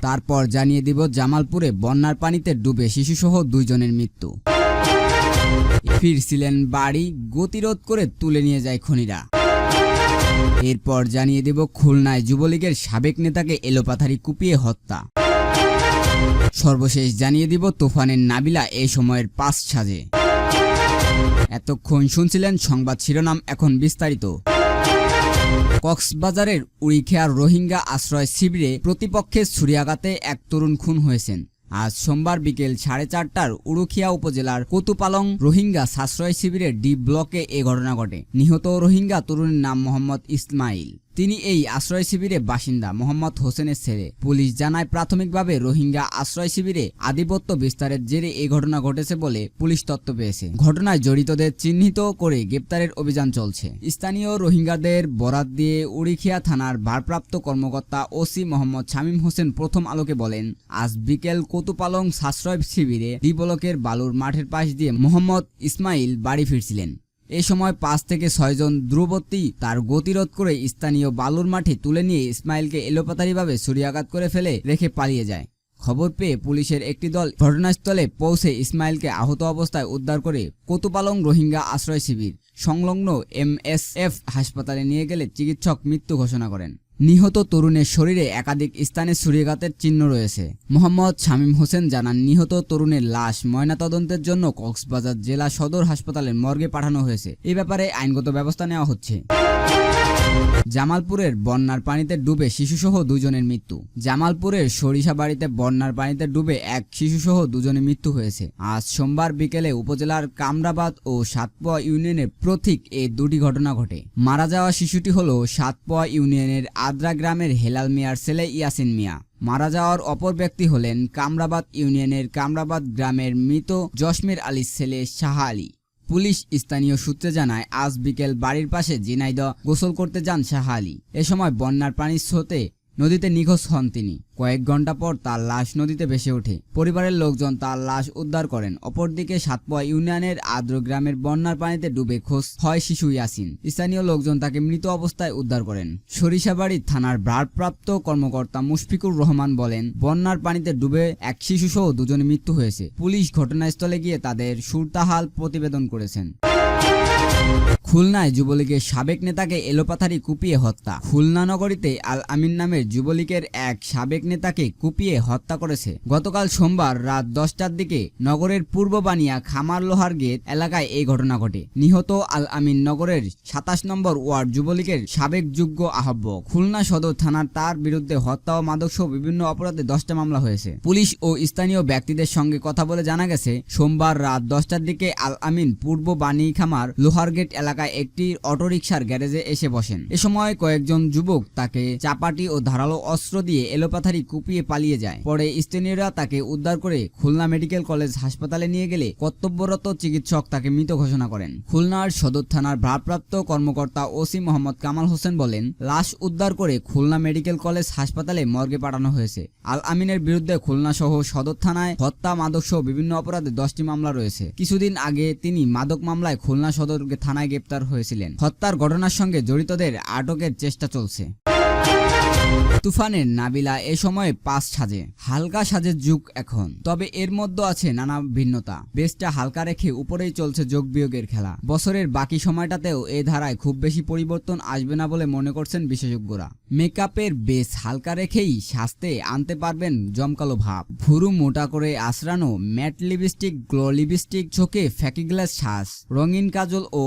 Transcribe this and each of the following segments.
তারপর জানিয়ে দিব জামালপুরে বন্যার পানিতে ডুবে শিশুসহ 2 জনের মৃত্যু। ফিরছিলেন বাড়ি, গতিরোধ করে তুলে নিয়ে যায় খনিরা। এরপর জানিয়ে দেব খুলনায় যুবলীগের সাবেক নেতাকে এলোপাথারি কুপিয়ে হত্যা। সর্বশেষ জানিয়ে দিব তুফানের নাবিলা এই সময়ের 5 সাজে। এতক্ষণ শুনছিলেন সংবাদ শিরোনাম, এখন বিস্তারিত। কক্সবাজারের উড়িখিয়ার রোহিঙ্গা আশ্রয় শিবিরে প্রতিপক্ষের ছুরিয়াঘাতে এক তরুণ খুন হয়েছেন। আজ সোমবার বিকেল 4:30টার উড়িখিয়া উপজেলার কোতুপালং রোহিঙ্গা আশ্রয় শিবিরের ডি ব্লকে এ ঘটনা ঘটে। নিহত রোহিঙ্গা তরুণের নাম মোহাম্মদ ইসমাইল। তিনি এই আশ্রয় শিবিরে বাসিন্দা মোহাম্মদ হোসেনের ছেলে। পুলিশ জানায় প্রাথমিকভাবে রোহিঙ্গা আশ্রয় শিবিরে আধিপত্য বিস্তারের জেরে এই ঘটনা ঘটেছে বলে পুলিশ তথ্য পেয়েছে। ঘটনায় জড়িতদের চিহ্নিত করে গ্রেপ্তারের অভিযান চলছে। স্থানীয় রোহিঙ্গাদের বরাত দিয়ে উড়িখিয়া থানার ভারপ্রাপ্ত কর্মকর্তা ওসি মোহাম্মদ শামীম হোসেন প্রথম আলোকে বলেন, আজ বিকেল কোতুপালং আশ্রয় শিবিরে ডি ব্লকের বালুর মাঠের পাশ দিয়ে মোহাম্মদ ইসমাইল বাড়ি ফিরছিলেন। এ সময় 5 থেকে 6 জন দূরবর্তী তার গতিরোধ করে স্থানীয় বালুর মাঠে তুলে নিয়ে ইসমাইলকে এলোপাতারিভাবে ছুরিয়াঘাত করে ফেলে রেখে পালিয়ে যায়। খবর পেয়ে পুলিশের একটি দল ঘটনাস্থলে পৌঁছে ইসমাইলকে আহত অবস্থায় উদ্ধার করে কোতুপালং রোহিঙ্গা আশ্রয় শিবির সংলগ্ন MSF হাসপাতালে নিয়ে গেলে চিকিৎসক মৃত্যু ঘোষণা করেন। নিহত তরুণের শরীরে একাধিক স্থানে ছুরিয়াঘাতের চিহ্ন রয়েছে। মোহাম্মদ শামীম হোসেন জানান, নিহত তরুণের লাশ ময়নাতদন্তের জন্য কক্সবাজার জেলা সদর হাসপাতালের মর্গে পাঠানো হয়েছে। এ ব্যাপারে আইনগত ব্যবস্থা নেওয়া হচ্ছে। জামালপুরের বন্যার পানিতে ডুবে শিশুসহ 2 জনের মৃত্যু। জামালপুরের সরিষাবাড়িতে বন্যার পানিতে ডুবে এক শিশুসহ 2 জনের মৃত্যু হয়েছে। আজ সোমবার বিকেলে উপজেলার কামরাবাদ ও সাতপোয়া ইউনিয়নের প্রতীক এই 2টি ঘটনা ঘটে। মারা যাওয়া শিশুটি হল সাতপোয়া ইউনিয়নের আদ্রা গ্রামের হেলাল মিয়ার ছেলে ইয়াসিন মিয়া। মারা যাওয়ার অপর ব্যক্তি হলেন কামরাবাদ ইউনিয়নের কামরাবাদ গ্রামের মৃত জসমির আলীর ছেলে শাহ আলী। পুলিশ স্থানীয় সূত্রে জানায়, আজ বিকেল বাড়ির পাশে ঝিনাইদহ গোসল করতে যান শাহ আলী। এ সময় বন্যার পানির স্রোতে নদীতে নিখোঁজ হন তিনি। কয়েক ঘন্টা পর তার লাশ নদীতে ভেসে ওঠে। পরিবারের লোকজন তার লাশ উদ্ধার করেন। অপরদিকে সাতপোয়া ইউনিয়নের আদ্র গ্রামের বন্যার পানিতে ডুবে খোঁজ হয় শিশু ইয়াসিন। স্থানীয় লোকজন তাকে মৃত অবস্থায় উদ্ধার করেন। সরিষাবাড়ি থানার ভারপ্রাপ্ত কর্মকর্তা মুশফিকুর রহমান বলেন, বন্যার পানিতে ডুবে এক শিশুসহ 2 জনের মৃত্যু হয়েছে। পুলিশ ঘটনাস্থলে গিয়ে তাদের সুরতাহাল প্রতিবেদন করেছেন। খুলনায় যুবলীগের সাবেক নেতাকে এলোপাথারি কুপিয়ে হত্যা। খুলনা নগরীতে আল আমিন নামের যুবলীগের এক সাবেক নেতাকে কুপিয়ে হত্যা করেছে। গতকাল সোমবার রাত 10টার দিকে নগরের পূর্ব বানিয়া খামার লোহার গেট এলাকায় এই ঘটনা ঘটে। নিহত আল আমিন নগরের 27 নম্বর ওয়ার্ড যুবলীগের সাবেক যুগ্ম আহ্বায়ক। খুলনা সদর থানার তার বিরুদ্ধে হত্যা ও মাদকসহ বিভিন্ন অপরাধে 10টা মামলা হয়েছে। পুলিশ ও স্থানীয় ব্যক্তিদের সঙ্গে কথা বলে জানা গেছে, সোমবার রাত 10টার দিকে আল আমিন পূর্ব বানি খামার লোহার গেট এলাকায় একটি অটোরিকশার গ্যারেজে এসে বসেন। এ সময় কয়েকজন যুবক তাকে চাপাটি ও ধারালো অস্ত্র দিয়ে এলোপাথারি কুপিয়ে পালিয়ে যায়। পরে স্থানীয়রা তাকে উদ্ধার করে খুলনা মেডিকেল কলেজ হাসপাতালে নিয়ে গেলে কর্তব্যরত চিকিৎসক তাকে মৃত ঘোষণা করেন। খুলনার সদর থানার ভারপ্রাপ্ত কর্মকর্তা ওসি মোহাম্মদ কামাল হোসেন বলেন, লাশ উদ্ধার করে খুলনা মেডিকেল কলেজ হাসপাতালে মর্গে পাঠানো হয়েছে। আল আমিনের বিরুদ্ধে খুলনা সহ সদর থানায় হত্যা, মাদক সহ বিভিন্ন অপরাধে 10টি মামলা রয়েছে। কিছুদিন আগে তিনি মাদক মামলায় খুলনা সদর থানায় গ্রেপ্তার হয়েছিলেন। হত্যার ঘটনার সঙ্গে জড়িতদের আটকের চেষ্টা চলছে। তুফানের নাবিলা এ সময়ে 5 সাজে। হালকা সাজের যুগ এখন, তবে এর মধ্যে আছে নানা ভিন্নতা। বেসটা হালকা রেখে উপরেই চলছে যোগ বিয়োগের খেলা। বছরের বাকি সময়টাতেও এ ধারায় খুব বেশি পরিবর্তন আসবে না বলে মনে করছেন বিশেষজ্ঞরা। মেকআপের বেস হালকা রেখেই সাজতে আনতে পারবেন জমকালো ভাব। ভুরু মোটা করে আঁচড়ানো ম্যাট লিপস্টিক, গ্লো লিপস্টিক, চোখে ফ্যাকি গ্লাস সাজ, রঙিন কাজল ও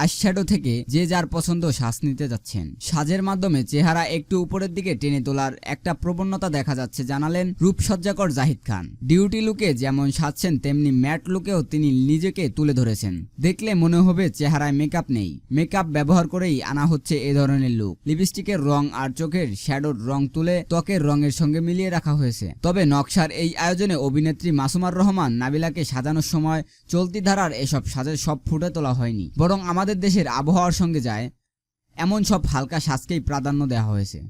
আইশ্যাডো থেকে যে যার পছন্দ সাজ নিতে যাচ্ছেন। সাজের মাধ্যমে চেহারা একটু উপরের দিকে টেনে তোলার একটা প্রবণতা দেখা যাচ্ছে, জানালেন রূপসজ্জাকর জাহিদ খান। ডিউটি লুকে যেমন সাজছেন তেমনি ম্যাট লুকেও তিনি নিজেকে তুলে ধরেছেন। দেখলে মনে হবে চেহারায় মেকআপ নেই। মেকআপ ব্যবহার করেই আনা হচ্ছে এ ধরনের লুক। লিপস্টিকের রং আর চোখের শ্যাডোর রং তুলে ত্বকের রঙের সঙ্গে মিলিয়ে রাখা হয়েছে। তবে নকশার এই আয়োজনে অভিনেত্রী মাসুমার রহমান নাবিলাকে সাজানোর সময় চলতি ধারার এসব সাজের সব ফুটে তোলা হয়নি, বরং আমাদের দেশের আবহাওয়ার সঙ্গে যায় এমন সব হালকা সাজকেই প্রাধান্য দেওয়া হয়েছে।